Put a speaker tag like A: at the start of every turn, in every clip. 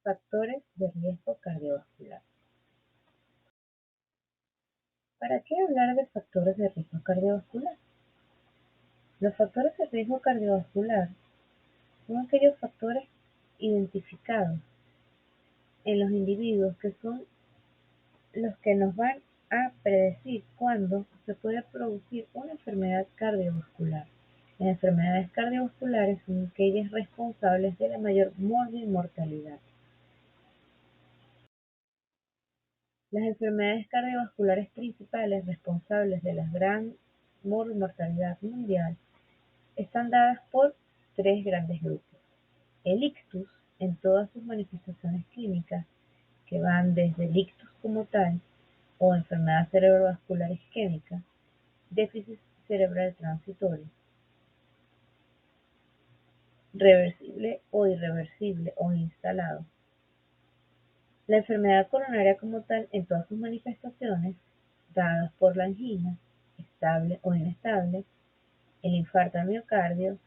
A: Factores de riesgo cardiovascular. ¿Para qué hablar de factores de riesgo cardiovascular? Los factores de riesgo cardiovascular son aquellos factores identificados en los individuos que son los que nos van a predecir cuándo se puede producir una enfermedad cardiovascular. Las enfermedades cardiovasculares son aquellas responsables de la mayor mortalidad. Las enfermedades cardiovasculares principales responsables de la gran mortalidad mundial están dadas por tres grandes grupos. El ictus, en todas sus manifestaciones clínicas, que van desde el ictus como tal, o enfermedad cerebrovascular isquémica, déficit cerebral transitorio, reversible o irreversible o instalado. La enfermedad coronaria como tal, en todas sus manifestaciones, dadas por la angina, estable o inestable, el infarto al miocardio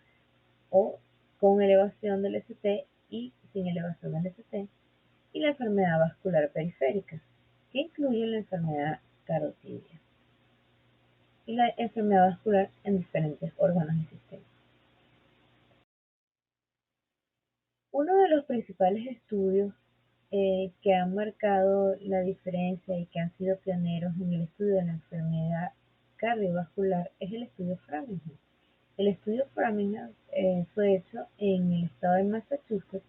A: o con elevación del ST y sin elevación del ST, y la enfermedad vascular periférica, que incluye la enfermedad carotidia y la enfermedad vascular en diferentes órganos y sistemas. Uno de los principales estudios que han marcado la diferencia y que han sido pioneros en el estudio de la enfermedad cardiovascular es el estudio Framingham. El estudio Framingham fue hecho en el estado de Massachusetts,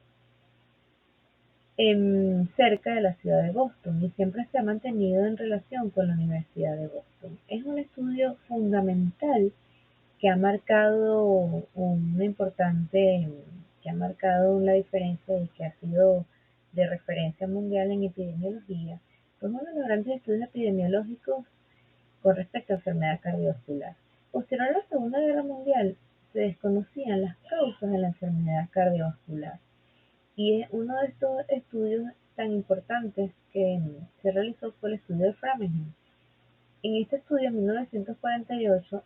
A: cerca de la ciudad de Boston, y siempre se ha mantenido en relación con la Universidad de Boston. Es un estudio fundamental que ha marcado una diferencia y que ha sido de referencia mundial en epidemiología. Fue uno de los grandes estudios epidemiológicos con respecto a enfermedad cardiovascular. Posterior a la Segunda Guerra Mundial, se desconocían las causas de la enfermedad cardiovascular. Y uno de estos estudios tan importantes que se realizó fue el estudio de Framingham. En este estudio, en 1948,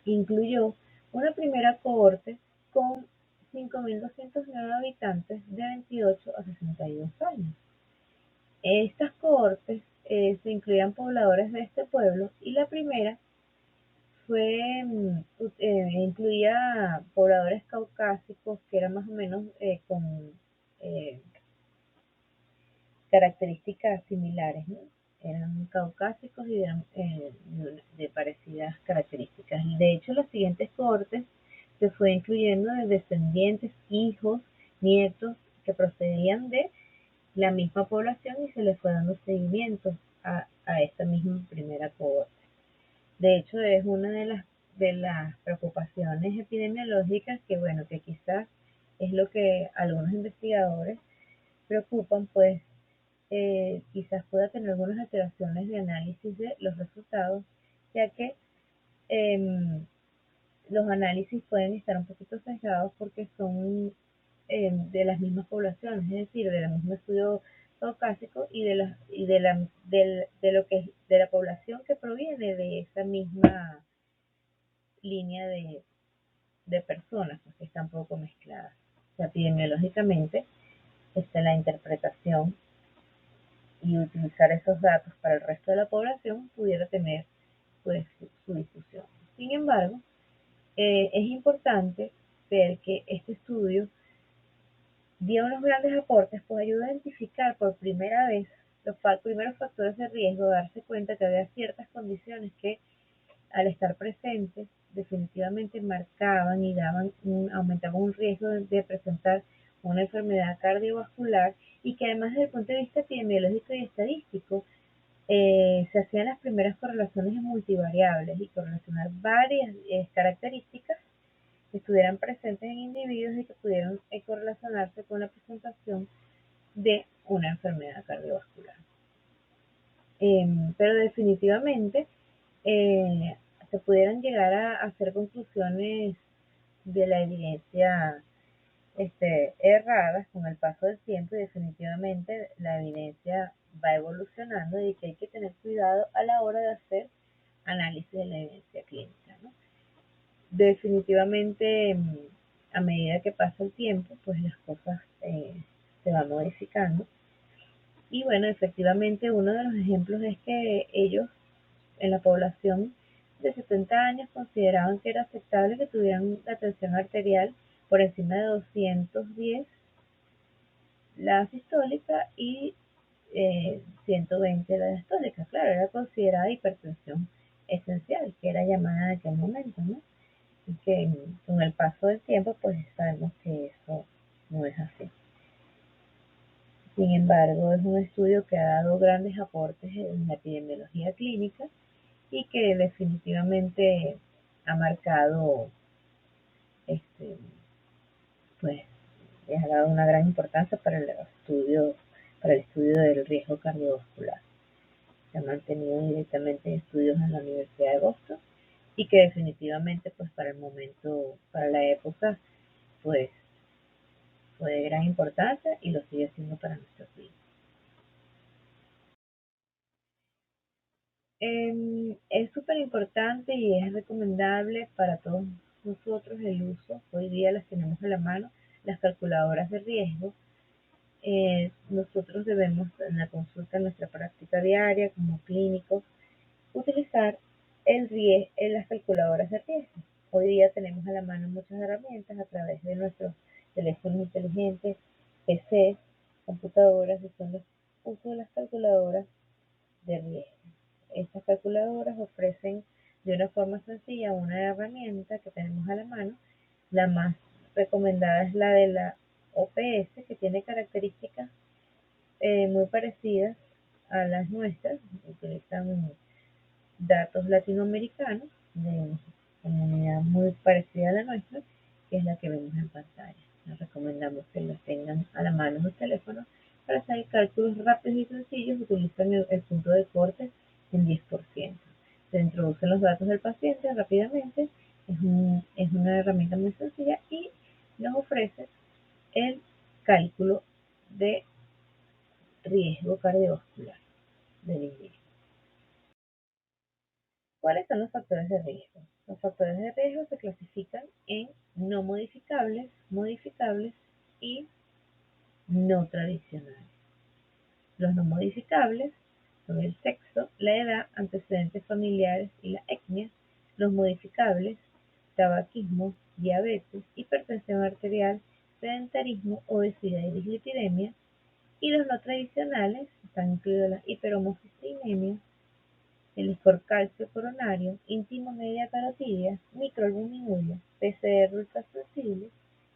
A: incluyó una primera cohorte con 5.209 habitantes de 28 a 62 años. Estas cohortes se incluían pobladores de este pueblo, y la primera incluía pobladores caucásicos que eran más o menos con eh, características similares, ¿no? Eran caucásicos y eran de parecidas características. De hecho, las siguientes cohortes se fue incluyendo de descendientes, hijos, nietos que procedían de la misma población, y se le fue dando seguimiento a esta misma primera cohorte. De hecho, es una de las preocupaciones epidemiológicas que quizás es lo que algunos investigadores preocupan, pues quizás pueda tener algunas alteraciones de análisis de los resultados, ya que los análisis pueden estar un poquito sesgados porque son de las mismas poblaciones, es decir, del mismo estudio caucásico y de la población que proviene de esa misma línea de personas, pues, que están poco mezcladas. O sea, epidemiológicamente está la interpretación, y utilizar esos datos para el resto de la población pudiera tener, pues, su difusión. Sin embargo, es importante ver que este estudio dio unos grandes aportes, pues ayudó a identificar por primera vez los primeros factores de riesgo, darse cuenta que había ciertas condiciones que, al estar presentes, definitivamente marcaban y aumentaban un riesgo de presentar una enfermedad cardiovascular, y que además, desde el punto de vista epidemiológico y estadístico, se hacían las primeras correlaciones multivariables y correlacionar varias características que estuvieran presentes en individuos y que pudieran correlacionarse con la presentación de una enfermedad cardiovascular. Pero definitivamente eh, se pudieran llegar a hacer conclusiones de la evidencia erradas con el paso del tiempo, y definitivamente la evidencia va evolucionando, y que hay que tener cuidado a la hora de hacer análisis de la evidencia clínica, ¿no? Definitivamente, a medida que pasa el tiempo, pues las cosas se va modificando. Y bueno, efectivamente uno de los ejemplos es que ellos en la población de 70 años consideraban que era aceptable que tuvieran la tensión arterial por encima de 210 la sistólica y 120 la diastólica. Claro, era considerada hipertensión esencial, que era llamada en aquel momento, ¿no? Y que con el paso del tiempo, pues sabemos que eso no es así. Sin embargo, es un estudio que ha dado grandes aportes en la epidemiología clínica y que definitivamente ha marcado, este, pues, ha dado una gran importancia para el estudio del riesgo cardiovascular. Se ha mantenido directamente en estudios en la Universidad de Boston y que definitivamente, pues, para el momento, para la época, pues, fue de gran importancia y lo sigue siendo para nuestros días. Es súper importante y es recomendable para todos nosotros el uso. Hoy día las tenemos a la mano, las calculadoras de riesgo. Nosotros debemos en la consulta, en nuestra práctica diaria como clínicos, utilizar las calculadoras de riesgo. Hoy día tenemos a la mano muchas herramientas a través de nuestros teléfonos inteligentes, PCs, computadoras, que son los usos de las calculadoras de riesgo. Estas calculadoras ofrecen de una forma sencilla una herramienta que tenemos a la mano. La más recomendada es la de la OPS, que tiene características muy parecidas a las nuestras. Utilizan datos latinoamericanos de comunidad muy parecida a la nuestra, que es la que vemos en pantalla. Les recomendamos que los tengan a la mano en los teléfonos para hacer cálculos rápidos y sencillos. Utilizan el punto de corte en 10%. Se introducen los datos del paciente rápidamente. Es una herramienta muy sencilla y nos ofrece el cálculo de riesgo cardiovascular del individuo. ¿Cuáles son los factores de riesgo? Los factores de riesgo se clasifican en no modificables, modificables y no tradicionales. Los no modificables son el sexo, la edad, antecedentes familiares y la etnia. Los modificables, tabaquismo, diabetes, hipertensión arterial, sedentarismo, obesidad y dislipidemia. Y los no tradicionales están incluidos la hiperhomocistinemia, el score calcio coronario, media carotidia, microalbuminuria, PCR ultrasensible,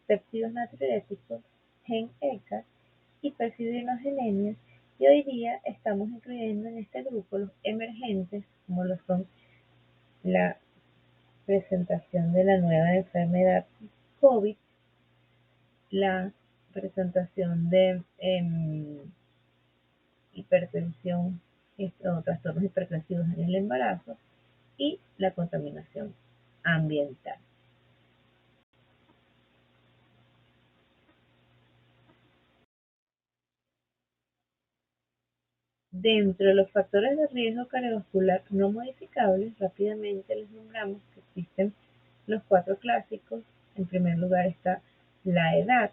A: péptidos natriuréticos, gen ECA, hiperfibrinogenia, y hoy día estamos incluyendo en este grupo los emergentes, como lo son la presentación de la nueva enfermedad COVID, la presentación de hipertensión o trastornos hipertensivos en el embarazo y la contaminación ambiental. Dentro de los factores de riesgo cardiovascular no modificables, rápidamente les nombramos que existen los 4 clásicos. En primer lugar está la edad.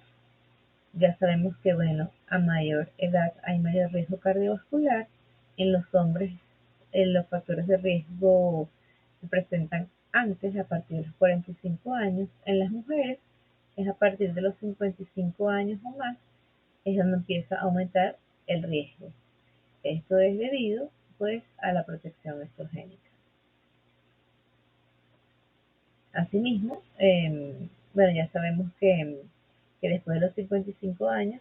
A: Ya sabemos que, bueno, a mayor edad hay mayor riesgo cardiovascular. En los hombres, los factores de riesgo se presentan antes, a partir de los 45 años. En las mujeres es a partir de los 55 años o más, es donde empieza a aumentar el riesgo. Esto es debido, pues, a la protección estrogénica. Asimismo, bueno, ya sabemos que después de los 55 años,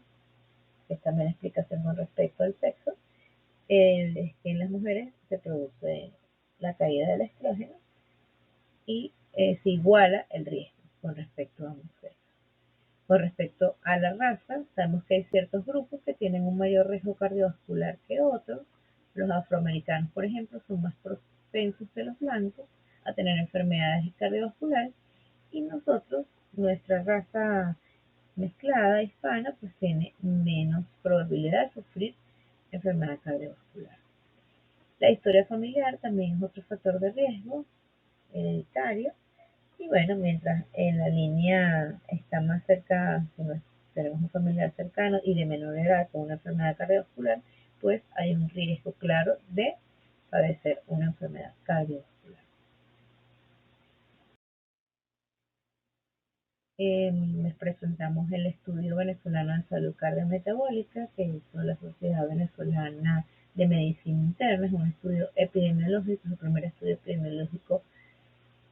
A: que es también la explicación con respecto al sexo, es que en las mujeres se produce la caída del estrógeno y se iguala el riesgo con respecto a mujeres. Con respecto a la raza, sabemos que hay ciertos grupos que tienen un mayor riesgo cardiovascular que otros. Los afroamericanos, por ejemplo, son más propensos que los blancos a tener enfermedades cardiovasculares, y nosotros, nuestra raza mezclada hispana, pues tiene menos probabilidad de sufrir enfermedad cardiovascular. La historia familiar también es otro factor de riesgo hereditario. Y bueno, mientras en la línea está más cerca tenemos un familiar cercano y de menor edad con una enfermedad cardiovascular, pues hay un riesgo claro de padecer una enfermedad cardiovascular. Les presentamos el estudio venezolano de salud cardiometabólica que hizo la Sociedad Venezolana de Medicina Interna. Es un estudio epidemiológico, es el primer estudio epidemiológico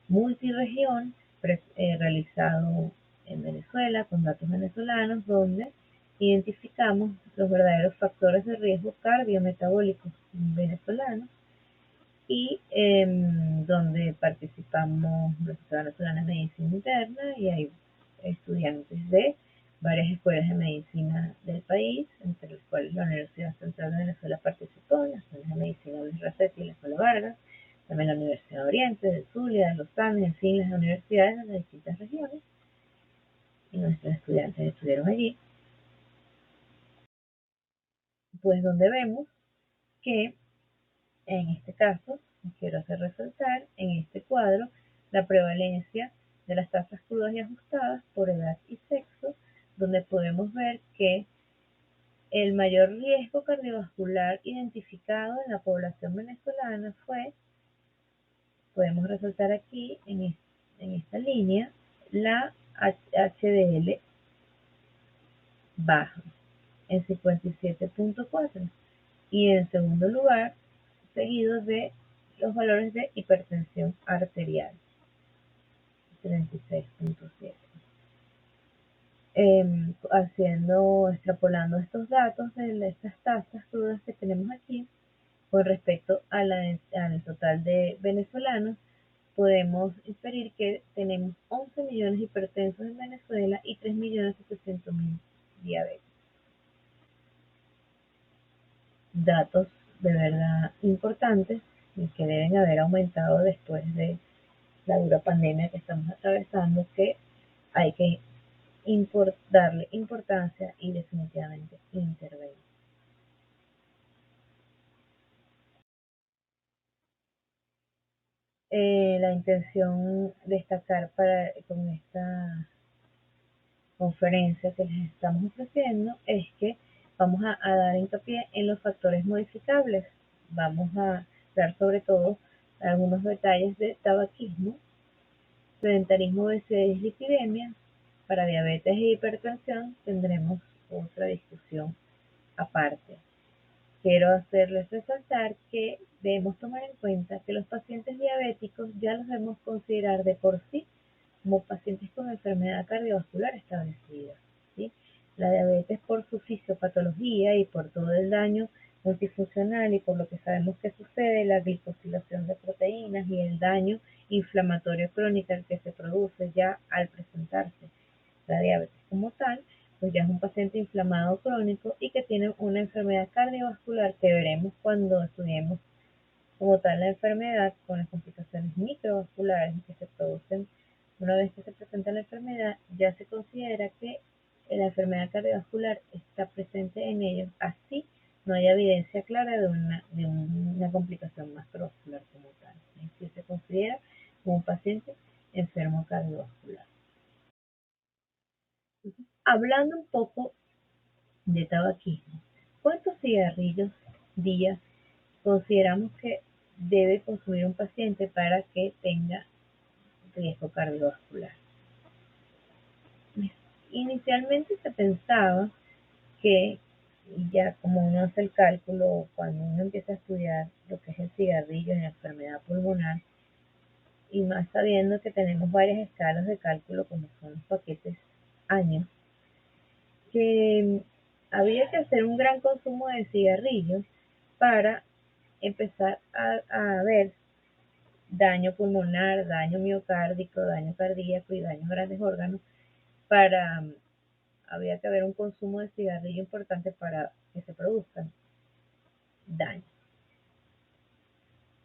A: multiregión realizado en Venezuela con datos venezolanos, donde identificamos los verdaderos factores de riesgo cardiometabólicos venezolanos y donde participamos la Sociedad Venezolana de Medicina Interna y hay estudiantes de varias escuelas de medicina del país, entre las cuales la Universidad Central de Venezuela participó, la Escuela de Medicina Luis Racetti y la Escuela Vargas, también la Universidad de Oriente, del Zulia, de los Andes, en fin, las universidades de las distintas regiones, y nuestros estudiantes estuvieron allí, pues donde vemos que en este caso, quiero hacer resaltar en este cuadro la prevalencia de las tasas crudas y ajustadas por edad y sexo, donde podemos ver que el mayor riesgo cardiovascular identificado en la población venezolana fue, podemos resaltar aquí en esta línea, la HDL baja en 57.4 y en segundo lugar seguido de los valores de hipertensión arterial 36.7. Extrapolando estos datos de estas tasas crudas que tenemos aquí con respecto al total de venezolanos, podemos inferir que tenemos 11 millones de hipertensos en Venezuela y 3.700.000 diabetes. Datos de verdad importantes y que deben haber aumentado después de la dura pandemia que estamos atravesando, que hay que darle importancia y definitivamente intervenir. La intención destacar con esta conferencia que les estamos ofreciendo es que vamos a dar hincapié en los factores modificables. Vamos a dar sobre todo algunos detalles de tabaquismo, sedentarismo, obesidad y dislipidemia. Para diabetes e hipertensión tendremos otra discusión aparte. Quiero hacerles resaltar que debemos tomar en cuenta que los pacientes diabéticos ya los debemos considerar de por sí como pacientes con enfermedad cardiovascular establecida, ¿sí? La diabetes, por su fisiopatología y por todo el daño multifuncional y por lo que sabemos que sucede, la glicosilación de proteínas y el daño inflamatorio crónico que se produce ya al presentarse la diabetes como tal, pues ya es un paciente inflamado crónico y que tiene una enfermedad cardiovascular que veremos cuando estudiemos como tal la enfermedad con las complicaciones microvasculares que se producen una vez que se presenta la enfermedad. Ya se considera que la enfermedad cardiovascular está presente en ellos, así no hay evidencia clara de una complicación macrovascular como tal. Así se considera como un paciente enfermo cardiovascular. Hablando un poco de tabaquismo, ¿cuántos cigarrillos día consideramos que debe consumir un paciente para que tenga riesgo cardiovascular? Inicialmente se pensaba que, ya como uno hace el cálculo, cuando uno empieza a estudiar lo que es el cigarrillo en la enfermedad pulmonar, y más sabiendo que tenemos varias escalas de cálculo como son los paquetes años, que había que hacer un gran consumo de cigarrillos para empezar a ver daño pulmonar, daño miocárdico, daño cardíaco y daño a grandes órganos. Había que haber un consumo de cigarrillo importante para que se produzcan daño.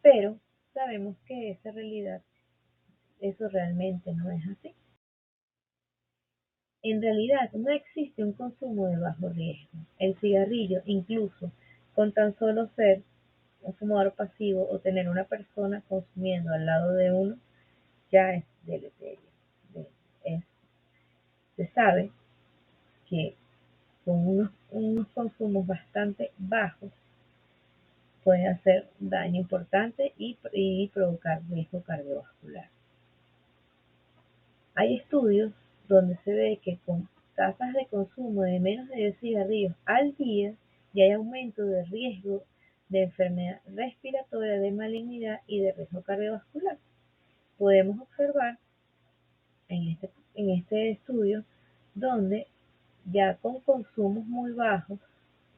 A: Pero sabemos que esa realidad, eso realmente no es así. En realidad no existe un consumo de bajo riesgo. El cigarrillo, incluso con tan solo ser un fumador pasivo o tener una persona consumiendo al lado de uno, ya es deleterio. Se sabe que con unos consumos bastante bajos pueden hacer daño importante y provocar riesgo cardiovascular. Hay estudios donde se ve que con tasas de consumo de menos de 10 cigarrillos al día ya hay aumento de riesgo de enfermedad respiratoria, de malignidad y de riesgo cardiovascular. Podemos observar en este estudio donde ya con consumos muy bajos,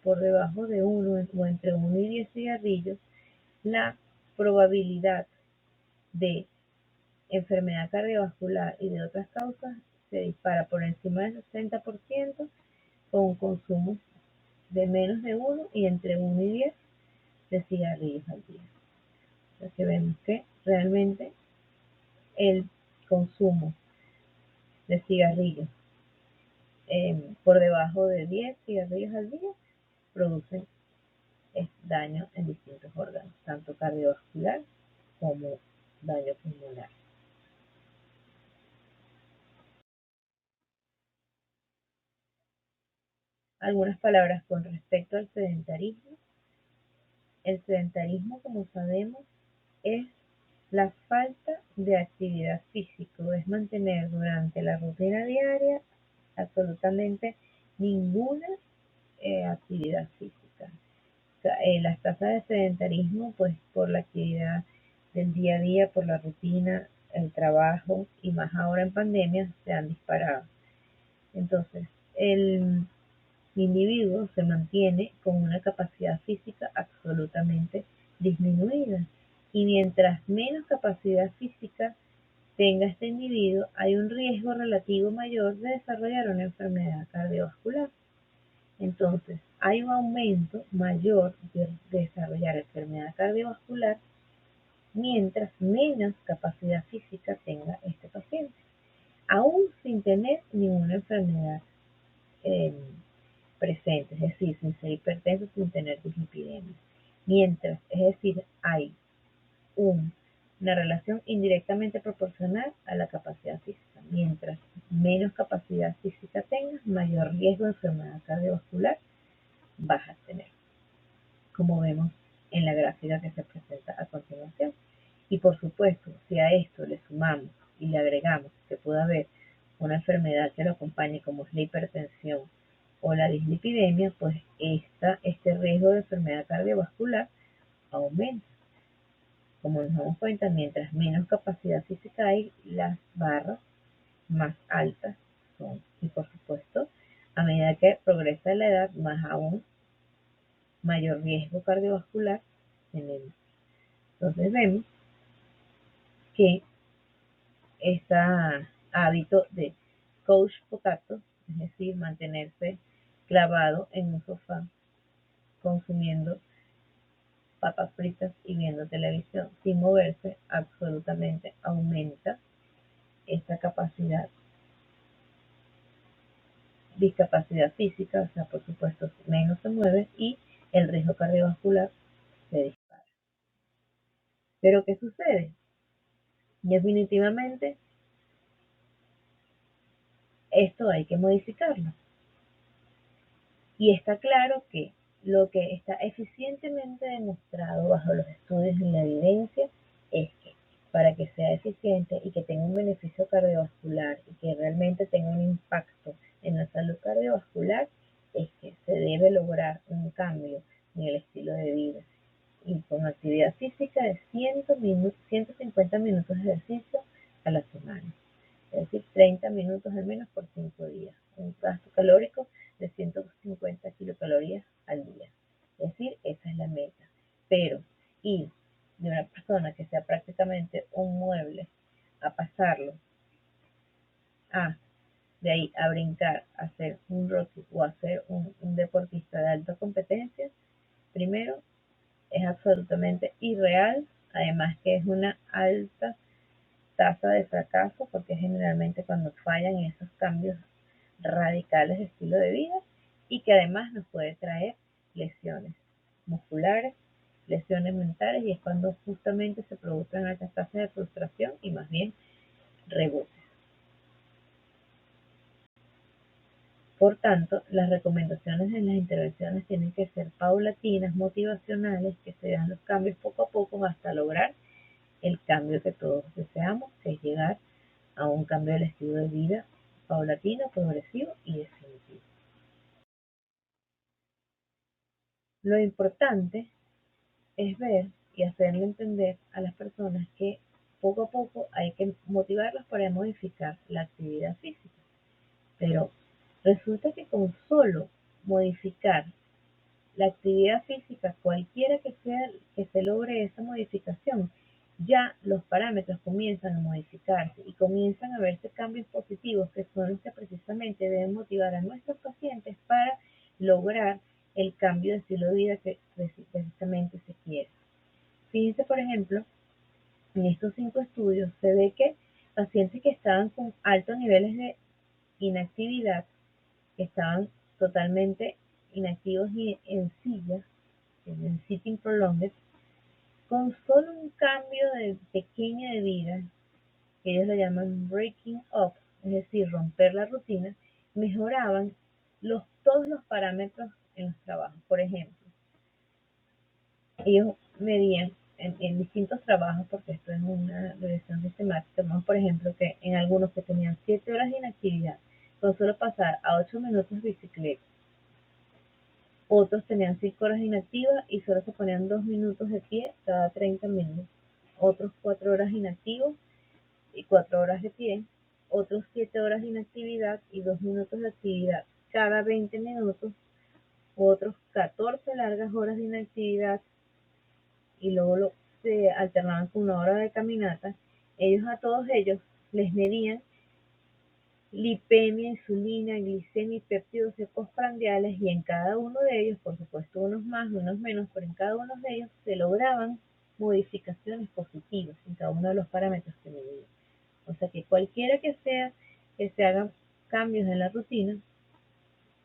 A: por debajo de 1 o entre 1 y 10 cigarrillos, la probabilidad de enfermedad cardiovascular y de otras causas se dispara por encima del 60% con consumo de menos de 1 y entre 1 y 10 de cigarrillos al día. Entonces vemos que realmente el consumo de cigarrillos por debajo de 10 cigarrillos al día producen daño en distintos órganos, tanto cardiovascular como daño pulmonar. Algunas palabras con respecto al sedentarismo. El sedentarismo, como sabemos, es la falta de actividad física, es mantener durante la rutina diaria absolutamente ninguna actividad física. Las tasas de sedentarismo, pues por la actividad del día a día, por la rutina, el trabajo y más ahora en pandemia, se han disparado. Entonces, el individuo se mantiene con una capacidad física absolutamente disminuida. Y mientras menos capacidad física tenga este individuo, hay un riesgo relativo mayor de desarrollar una enfermedad cardiovascular. Entonces, hay un aumento mayor de desarrollar enfermedad cardiovascular mientras menos capacidad física tenga este paciente, aún sin tener ninguna enfermedad eh, presente, es decir, sin ser hipertenso, sin tener dislipidemia. Mientras, es decir, hay una relación indirectamente proporcional a la capacidad física. Mientras menos capacidad física tengas, mayor riesgo de enfermedad cardiovascular vas a tener, como vemos en la gráfica que se presenta a continuación. Y por supuesto, si a esto le sumamos y le agregamos que puede haber una enfermedad que lo acompañe, como es la hipertensión o la dislipidemia, pues este riesgo de enfermedad cardiovascular aumenta. Como nos damos cuenta, mientras menos capacidad física hay, las barras más altas son. Y por supuesto, a medida que progresa la edad, más aún mayor riesgo cardiovascular tenemos. Entonces vemos que este hábito de couch potato, es decir, mantenerse clavado en un sofá consumiendo papas fritas y viendo televisión sin moverse, absolutamente aumenta esta discapacidad física, o sea, por supuesto, menos se mueve y el riesgo cardiovascular se dispara. Pero ¿qué sucede? Definitivamente esto hay que modificarlo. Y está claro que lo que está eficientemente demostrado bajo los estudios y la evidencia es que para que sea eficiente y que tenga un beneficio cardiovascular y que realmente tenga un impacto en la salud cardiovascular, es que se debe lograr un cambio en el estilo de vida y con actividad física de 150 minutos de ejercicio a la semana, es decir, 30 minutos al menos por 5 días, un gasto calórico de 150 kilocalorías al día. Es decir, esa es la meta. Pero ir de una persona que sea prácticamente un mueble a pasarlo a de ahí a brincar, a ser un Rocky o a ser un deportista de alta competencia, primero es absolutamente irreal, además que es una alta tasa de fracaso porque generalmente cuando fallan esos cambios radicales de estilo de vida y que además nos puede traer lesiones musculares, lesiones mentales y es cuando justamente se producen altas tasas de frustración y más bien rebotes. Por tanto, las recomendaciones en las intervenciones tienen que ser paulatinas, motivacionales, que se dan los cambios poco a poco hasta lograr el cambio que todos deseamos, que es llegar a un cambio del estilo de vida paulatino, progresivo y definitivo. Lo importante es ver y hacerle entender a las personas que poco a poco hay que motivarlos para modificar la actividad física. Pero resulta que con solo modificar la actividad física, cualquiera que sea que se logre esa modificación, ya los parámetros comienzan a modificarse y comienzan a verse cambios positivos que son los que precisamente deben motivar a nuestros pacientes para lograr el cambio de estilo de vida que precisamente se quiere. Fíjense, por ejemplo, en estos 5 estudios se ve que pacientes que estaban con altos niveles de inactividad, que estaban totalmente inactivos y en sillas, en sitting prolonged, con solo un cambio de pequeña de vida, que ellos lo llaman breaking up, es decir, romper la rutina, mejoraban todos los parámetros en los trabajos. Por ejemplo, ellos medían en distintos trabajos, porque esto es una revisión sistemática, vemos por ejemplo que en algunos que tenían 7 horas de inactividad, con solo pasar a 8 minutos de bicicleta, otros tenían 5 horas inactivas y solo se ponían 2 minutos de pie cada 30 minutos. Otros 4 horas inactivos y 4 horas de pie. Otros 7 horas de inactividad y 2 minutos de actividad cada 20 minutos. Otros 14 largas horas de inactividad y luego se alternaban con 1 hora de caminata. A todos ellos les medían lipemia, insulina, glicemia y péptidos postprandiales, y en cada uno de ellos, por supuesto unos más, unos menos, pero en cada uno de ellos se lograban modificaciones positivas en cada uno de los parámetros que medían. O sea que cualquiera que sea que se hagan cambios en la rutina,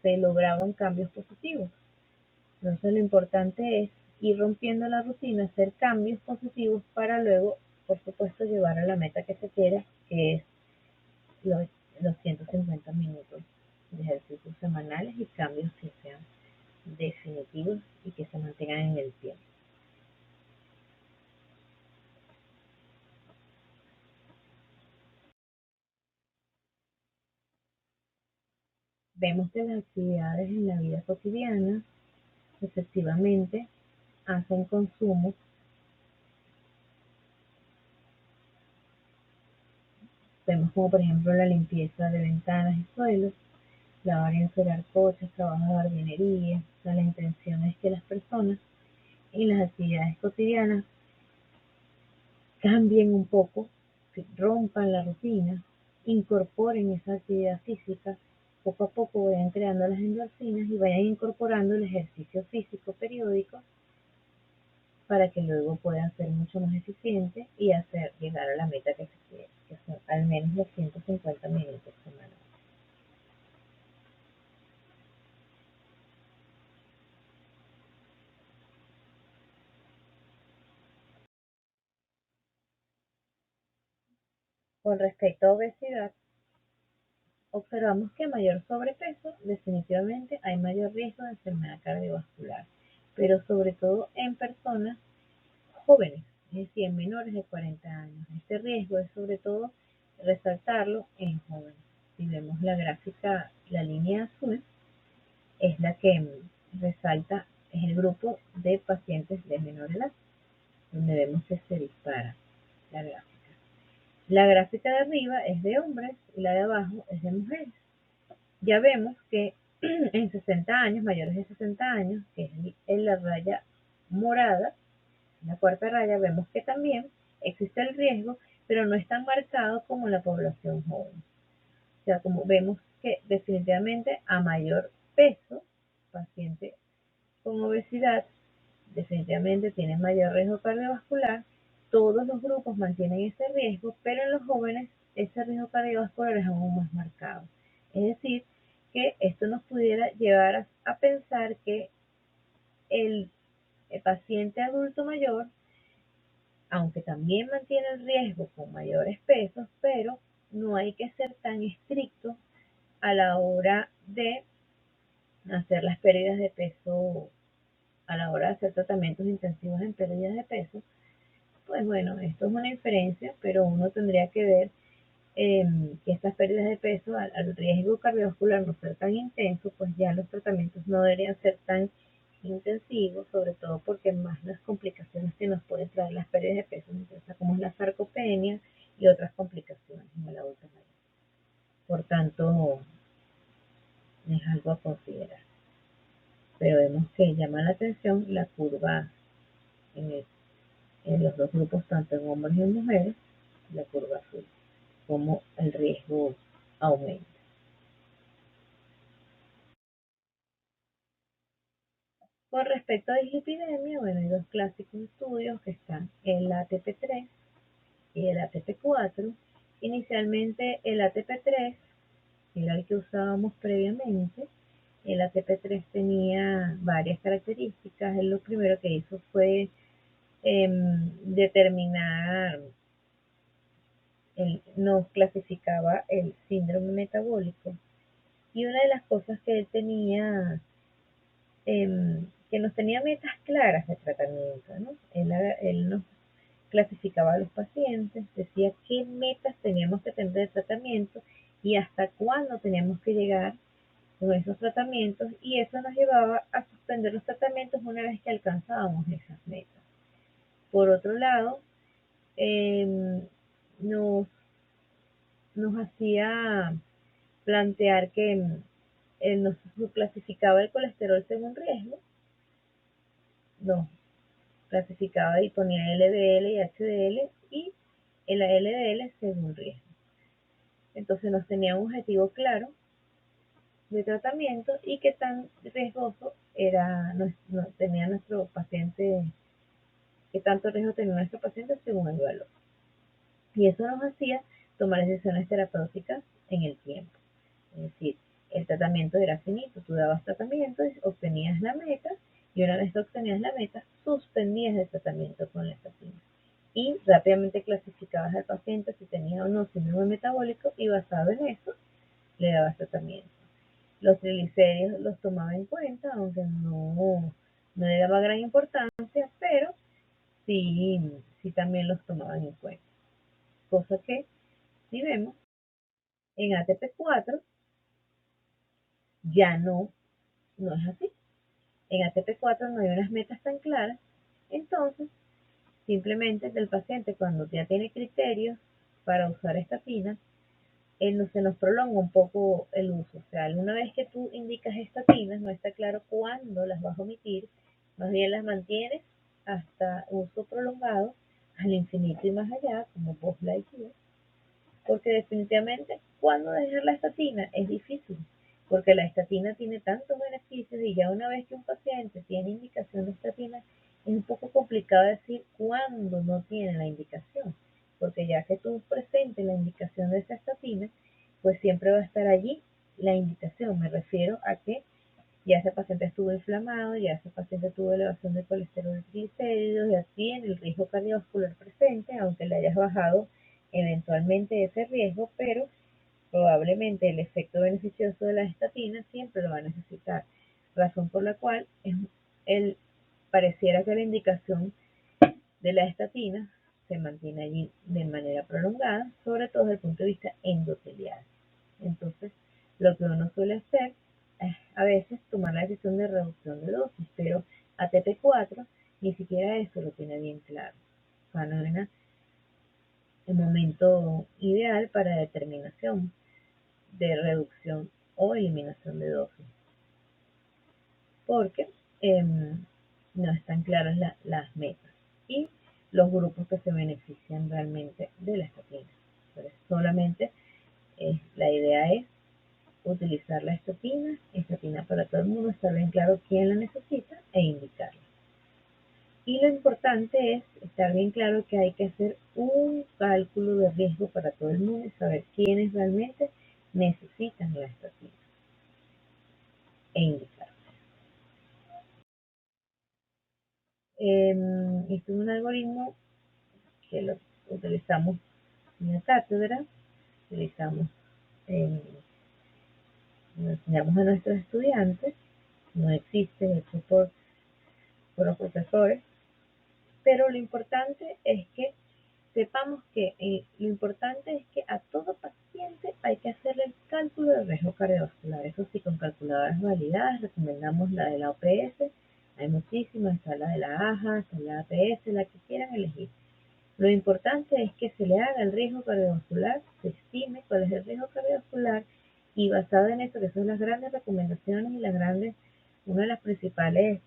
A: se lograban cambios positivos. Entonces lo importante es ir rompiendo la rutina, hacer cambios positivos para luego, por supuesto, llevar a la meta que se quiere, que es los, los 150 minutos de ejercicios semanales y cambios que sean definitivos y que se mantengan en el tiempo. Vemos que las actividades en la vida cotidiana efectivamente hacen consumo. Vemos como por ejemplo la limpieza de ventanas y suelos, lavar y encerar coches, trabajo de jardinería. O sea, la intención es que las personas en las actividades cotidianas cambien un poco, que rompan la rutina, incorporen esa actividad física, poco a poco vayan creando las endorfinas y vayan incorporando el ejercicio físico periódico para que luego puedan ser mucho más eficientes y hacer llegar a la meta que se quiere, que son al menos los 150 minutos semanales. Con respecto a obesidad, observamos que a mayor sobrepeso, definitivamente hay mayor riesgo de enfermedad cardiovascular, pero sobre todo en personas jóvenes, es decir, en menores de 40 años. Este riesgo es sobre todo resaltarlo en jóvenes. Si vemos la gráfica, la línea azul es la que resalta, es el grupo de pacientes de menor edad, donde vemos que se dispara la gráfica. La gráfica de arriba es de hombres y la de abajo es de mujeres. Ya vemos que en 60 años, mayores de 60 años, que es en la raya morada, en la cuarta raya, vemos que también existe el riesgo, pero no es tan marcado como en la población joven. O sea, como vemos que definitivamente a mayor peso, paciente con obesidad definitivamente tienen mayor riesgo cardiovascular. Todos los grupos mantienen ese riesgo, pero en los jóvenes ese riesgo cardiovascular es aún más marcado. Es decir, que esto nos pudiera llevar a pensar que el, el paciente adulto mayor, aunque también mantiene el riesgo con mayores pesos, pero no hay que ser tan estricto a la hora de hacer las pérdidas de peso a la hora de hacer tratamientos intensivos en pérdidas de peso, pues bueno, esto es una inferencia, pero uno tendría que ver que estas pérdidas de peso, al riesgo cardiovascular no ser tan intenso, pues ya los tratamientos no deberían ser tan intensivos, sobre todo porque más las complicaciones que nos pueden traer las pérdidas de peso, como es la sarcopenia y otras complicaciones en el adulto mayor. Por tanto, es algo a considerar. Pero vemos que llama la atención la curva en, en los dos grupos, tanto en hombres y en mujeres, la curva azul, como el riesgo aumenta. Con respecto a dislipidemia, bueno, hay dos clásicos estudios que están el ATP3 y el ATP4. Inicialmente el ATP3 era el que usábamos previamente. El ATP3 tenía varias características. Él lo primero que hizo fue determinar, nos clasificaba el síndrome metabólico. Y una de las cosas que él tenía, que nos tenía metas claras de tratamiento, ¿no? Él nos clasificaba a los pacientes, decía qué metas teníamos que tener de tratamiento y hasta cuándo teníamos que llegar con esos tratamientos, y eso nos llevaba a suspender los tratamientos una vez que alcanzábamos esas metas. Por otro lado, eh, nos, nos hacía plantear que nos clasificaba el colesterol según riesgo, nos clasificaba y ponía LDL y HDL y el LDL según riesgo. Entonces nos tenía un objetivo claro de tratamiento y qué tan riesgoso era, no, tenía nuestro paciente, qué tanto riesgo tenía nuestro paciente según el valor. Y eso nos hacía tomar decisiones terapéuticas en el tiempo. Es decir, el tratamiento era finito, tú dabas tratamiento, obtenías la meta, y una vez que obtenías la meta, suspendías el tratamiento con la estatina. Y rápidamente clasificabas al paciente si tenía o no síndrome metabólico, y basado en eso, le dabas tratamiento. Los triglicéridos los tomaba en cuenta, aunque no le daba gran importancia, pero sí también los tomaban en cuenta. Cosa que, si vemos, en ATP4 ya no es así. En ATP4 no hay unas metas tan claras, entonces simplemente el paciente, cuando ya tiene criterios para usar estatina, se nos prolonga un poco el uso. O sea, una vez que tú indicas estatinas, no está claro cuándo las vas a omitir, más bien las mantienes hasta uso prolongado, al infinito y más allá, como post Lightyear, porque definitivamente cuando dejar la estatina es difícil, porque la estatina tiene tantos beneficios, y ya una vez que un paciente tiene indicación de estatina, es un poco complicado decir cuándo no tiene la indicación, porque ya que tú presentes la indicación de esa estatina, pues siempre va a estar allí la indicación. Me refiero a que ya ese paciente estuvo inflamado, ya ese paciente tuvo elevación de colesterol y triglicéridos, ya tiene el riesgo cardiovascular presente, aunque le hayas bajado eventualmente ese riesgo, pero probablemente el efecto beneficioso de la estatina siempre lo va a necesitar, razón por la cual pareciera que la indicación de la estatina se mantiene allí de manera prolongada, sobre todo desde el punto de vista endotelial. Entonces, lo que uno suele hacer es a veces tomar la decisión de reducción de dosis, pero ATP4 ni siquiera eso lo tiene bien claro. O sea, no es el momento ideal para determinación de reducción o eliminación de dosis, porque no están claras las metas y los grupos que se benefician realmente de la estatina. Entonces, solamente la idea es utilizar la estatina para todo el mundo, estar bien claro quién la necesita e indicarla. Y lo importante es estar bien claro que hay que hacer un cálculo de riesgo para todo el mundo y saber quiénes realmente necesitan la estatina e indicarla. Este es un algoritmo que lo utilizamos en la cátedra, utilizamos enseñamos a nuestros estudiantes, no existe hecho por los profesores, pero lo importante es que sepamos que lo importante es que a todo paciente hay que hacerle el cálculo de riesgo cardiovascular. Eso sí, con calculadoras validadas, recomendamos la de la OPS, hay muchísimas, está la de la AJA, está la APS, la que quieran elegir. Lo importante es que se le haga el riesgo cardiovascular, se estime cuál es el riesgo cardiovascular y basado en eso, que son las grandes recomendaciones y una de las principales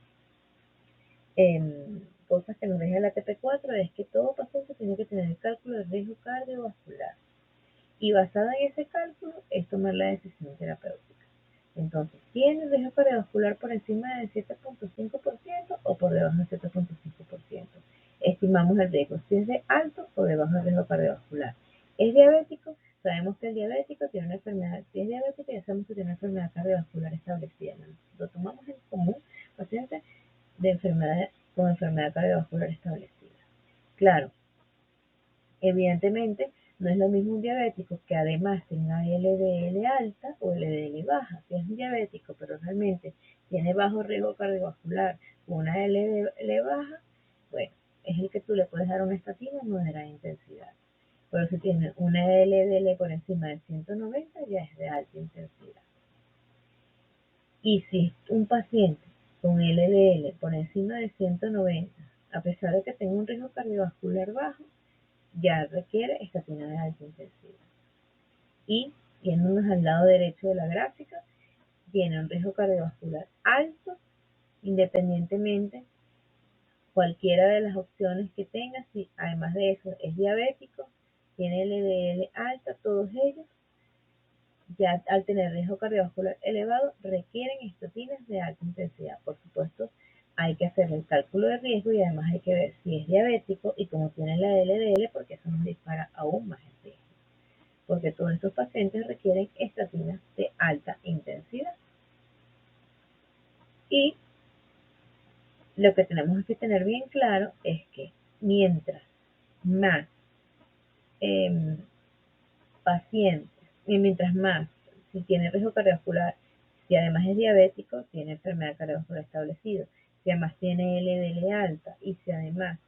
A: cosas que nos deja la ATP4 es que todo paciente tiene que tener el cálculo de riesgo cardiovascular y basada en ese cálculo es tomar la decisión terapéutica. Entonces, ¿tiene el riesgo cardiovascular por encima del 7.5% o por debajo del 7.5%? Estimamos el riesgo, si es de alto o de bajo riesgo cardiovascular. ¿Es diabético? Sabemos que el diabético tiene una enfermedad, si es diabético ya sabemos que tiene una enfermedad cardiovascular establecida. Lo tomamos en común, pacientes con enfermedad cardiovascular establecida. Claro, evidentemente no es lo mismo un diabético que además tenga LDL alta o LDL baja. Si es un diabético pero realmente tiene bajo riesgo cardiovascular o una LDL baja, bueno, es el que tú le puedes dar una estatina de moderada intensidad. Pero si tiene una LDL por encima de 190 ya es de alta intensidad. Y si un paciente con LDL por encima de 190, a pesar de que tenga un riesgo cardiovascular bajo, ya requiere estatina de alta intensidad. Y, yéndonos al lado derecho de la gráfica, tiene un riesgo cardiovascular alto, independientemente cualquiera de las opciones que tenga, si además de eso es diabético, tiene LDL alta, todos ellos ya al tener riesgo cardiovascular elevado requieren estatinas de alta intensidad. Por supuesto, hay que hacer el cálculo de riesgo y además hay que ver si es diabético y cómo tiene la LDL, porque eso nos dispara aún más el riesgo. Porque todos estos pacientes requieren estatinas de alta intensidad. Y lo que tenemos que tener bien claro es que mientras más eh, pacientes, y mientras más, si tiene riesgo cardiovascular, si además es diabético, tiene enfermedad cardiovascular establecida, si además tiene LDL alta y si además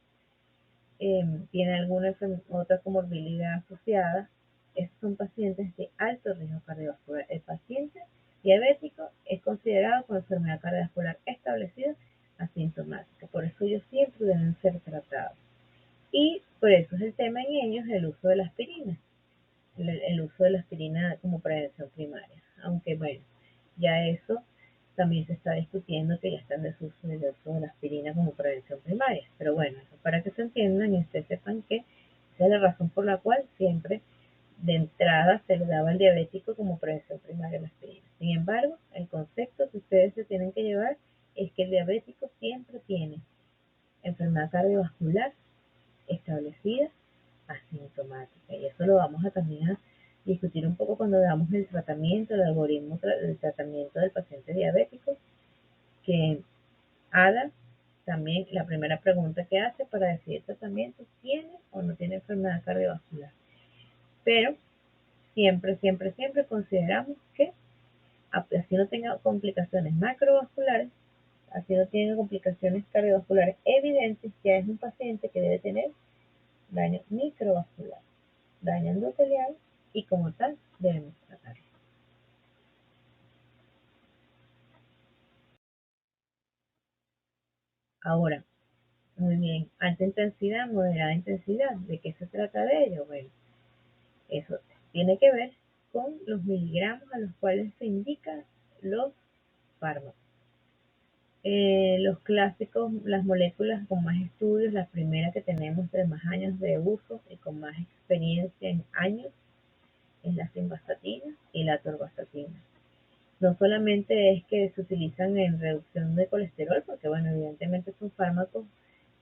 A: tiene alguna otra comorbilidad asociada, esos son pacientes de alto riesgo cardiovascular. El paciente diabético es considerado con enfermedad cardiovascular establecida asintomática, por eso ellos siempre deben ser tratados. Y por eso es el tema en ellos el uso de la aspirina. El uso de la aspirina como prevención primaria. Aunque bueno, ya eso también se está discutiendo que ya está en desuso el uso de la aspirina como prevención primaria. Pero bueno, eso para que se entiendan y ustedes sepan que esa es la razón por la cual siempre de entrada se le daba al diabético como prevención primaria la aspirina. Sin embargo, el concepto que ustedes se tienen que llevar es que el diabético siempre tiene enfermedad cardiovascular establecida asintomática. Y eso lo vamos a también a discutir un poco cuando veamos el tratamiento, el algoritmo del tratamiento del paciente diabético, que haga también la primera pregunta que hace para decidir el tratamiento, ¿tiene o no tiene enfermedad cardiovascular? Pero siempre, siempre, siempre consideramos que así no tenga complicaciones macrovasculares, así no tiene complicaciones cardiovasculares evidentes, ya es un paciente que debe tener daño microvascular, daño endotelial y como tal debemos tratarlo. Ahora, muy bien, alta intensidad, moderada intensidad, ¿de qué se trata de ello? Bueno, eso tiene que ver con los miligramos a los cuales se indican los fármacos. Los clásicos, las moléculas con más estudios, la primera que tenemos de más años de uso y con más experiencia en años es la simvastatina y la atorvastatina. No solamente es que se utilizan en reducción de colesterol, porque bueno, evidentemente son fármacos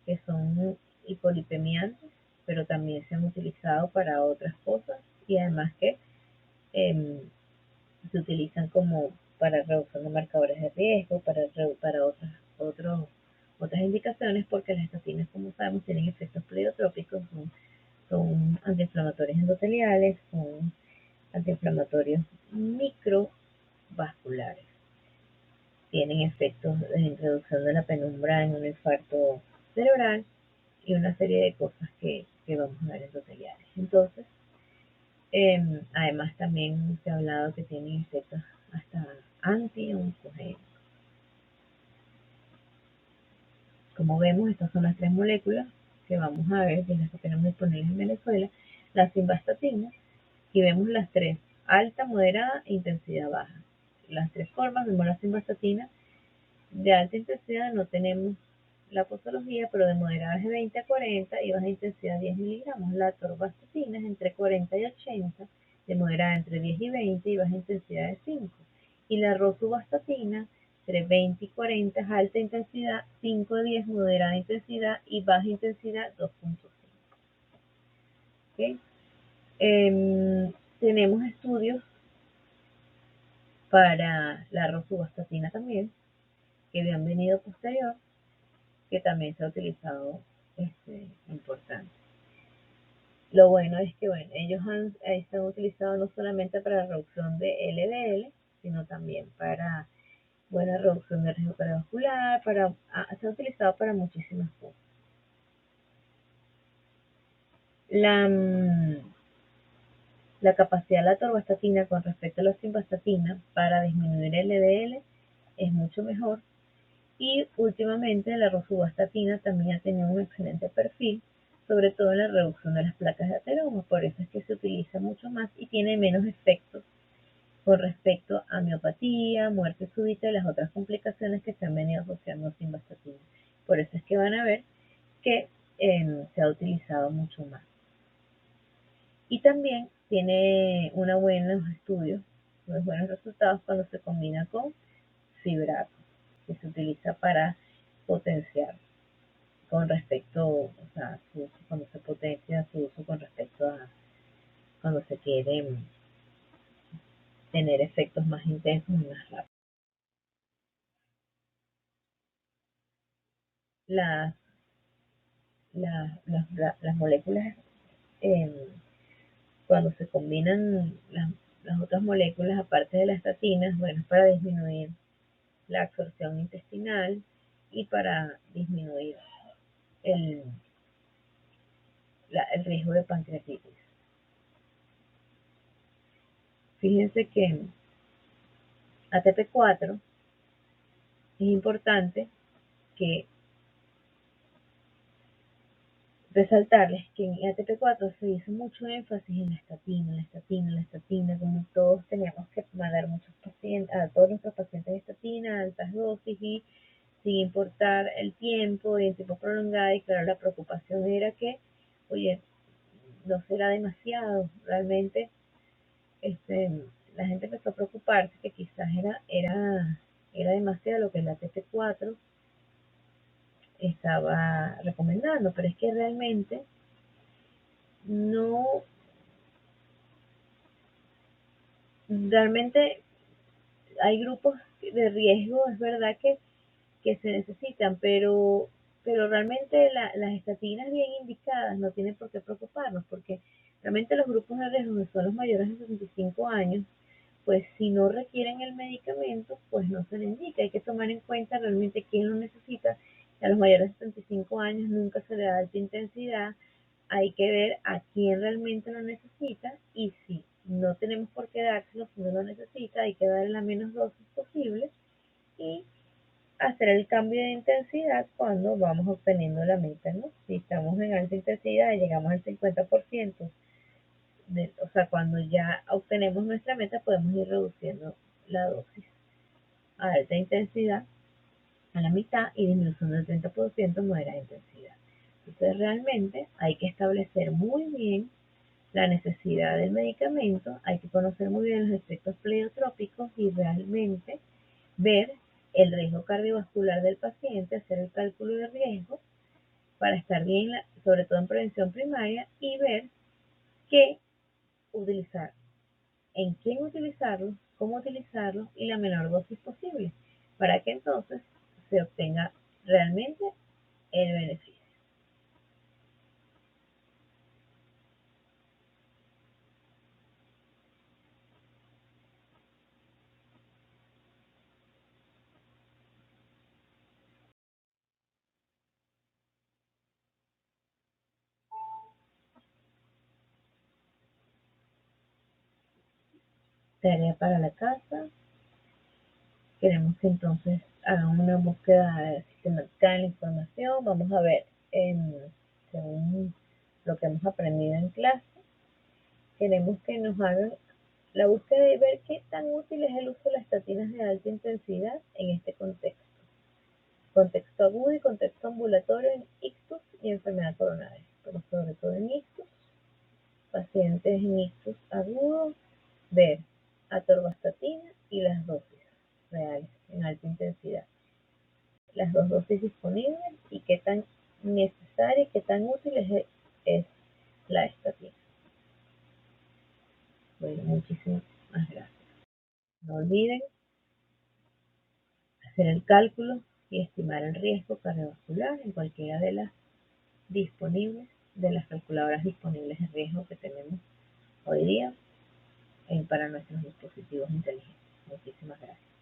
A: que son hipolipemiantes, pero también se han utilizado para otras cosas y además que eh, se utilizan como para reducción de marcadores de riesgo, para otras indicaciones, porque las estatinas, como sabemos, tienen efectos pleiotrópicos, son antiinflamatorios endoteliales, son antiinflamatorios micro vasculares. Tienen efectos de introducción de la penumbra en un infarto cerebral y una serie de cosas que vamos a ver en tutoriales. Entonces, además también se ha hablado que tienen efectos hasta anti-oncogénicos. Como vemos, estas son las tres moléculas que vamos a ver, que las que tenemos disponibles en Venezuela, la simvastatina, y vemos las tres, alta, moderada e intensidad baja. Las tres formas, vemos la simvastatina, de alta intensidad no tenemos la posología, pero de moderada es de 20 a 40 y baja intensidad 10 miligramos. La atorvastatina es entre 40 y 80, de moderada entre 10 y 20 y baja intensidad de 5. Y la rosuvastatina entre 20 y 40 es alta intensidad, 5 a 10 moderada intensidad y baja intensidad 2.5. ¿Okay? Tenemos estudios para la rosuvastatina también, que han venido posterior, que también se ha utilizado importante. Lo bueno es que ellos se han utilizado no solamente para la reducción de LDL, sino también para reducción de riesgo cardiovascular, se ha utilizado para muchísimas cosas. La capacidad de la atorvastatina con respecto a la simvastatina para disminuir el LDL es mucho mejor. Y últimamente la rosuvastatina también ha tenido un excelente perfil, sobre todo en la reducción de las placas de ateroma, por eso es que se utiliza mucho más y tiene menos efectos con respecto a miopatía, muerte súbita y las otras complicaciones que se han venido asociando a simvastatina. Por eso es que van a ver que se ha utilizado mucho más. Y también tiene unos buenos estudios, unos buenos resultados cuando se combina con fibrato, que se utiliza para potenciar con respecto, o sea, su uso, cuando se potencia su uso con respecto a cuando se quiere tener efectos más intensos y más rápidos. Las moléculas, cuando se combinan las otras moléculas, aparte de las estatinas, bueno, para disminuir la absorción intestinal y para disminuir el riesgo de pancreatitis. Fíjense que ATP4 es importante que resaltarles que en ATP4 se hizo mucho énfasis en la estatina, como todos teníamos que mandar a todos nuestros pacientes de estatina, altas dosis y sin importar el tiempo y el tiempo prolongado, y claro, la preocupación era que, oye, no será demasiado, realmente la gente empezó a preocuparse que quizás era demasiado lo que el ATP4 estaba recomendando, pero es que realmente no, realmente hay grupos de riesgo, es verdad que se necesitan, pero realmente las estatinas bien indicadas no tienen por qué preocuparnos, porque realmente los grupos de riesgo que son los mayores de 65 años, pues si no requieren el medicamento, pues no se le indica. Hay que tomar en cuenta realmente quién lo necesita. A los mayores de 75 años nunca se le da alta intensidad. Hay que ver a quién realmente lo necesita y si no tenemos por qué dárselo si no lo necesita, hay que darle la menos dosis posible y hacer el cambio de intensidad cuando vamos obteniendo la meta, ¿no? Si estamos en alta intensidad y llegamos al 50%, o sea, cuando ya obtenemos nuestra meta, podemos ir reduciendo la dosis a alta intensidad a la mitad y disminución del 30% en moderada intensidad. Entonces, realmente hay que establecer muy bien la necesidad del medicamento, hay que conocer muy bien los efectos pleiotrópicos y realmente ver el riesgo cardiovascular del paciente, hacer el cálculo de riesgo para estar bien, sobre todo en prevención primaria, y ver qué utilizar, en quién utilizarlo, cómo utilizarlo y la menor dosis posible, para que entonces se obtenga realmente el beneficio. Tarea para la casa. Queremos que entonces hagan una búsqueda sistemática de la información. Vamos a ver, según lo que hemos aprendido en clase, queremos que nos hagan la búsqueda de ver qué tan útil es el uso de las estatinas de alta intensidad en este contexto. Contexto agudo y contexto ambulatorio en ictus y enfermedad coronaria, pero sobre todo en ictus, pacientes en ictus agudo, ver atorvastatina y las dosis reales en alta intensidad. Las dos dosis disponibles y qué tan necesaria y qué tan útil es la estatina. Bueno, muchísimas gracias. No olviden hacer el cálculo y estimar el riesgo cardiovascular en cualquiera de las disponibles, de las calculadoras disponibles de riesgo que tenemos hoy día para nuestros dispositivos inteligentes. Muchísimas gracias.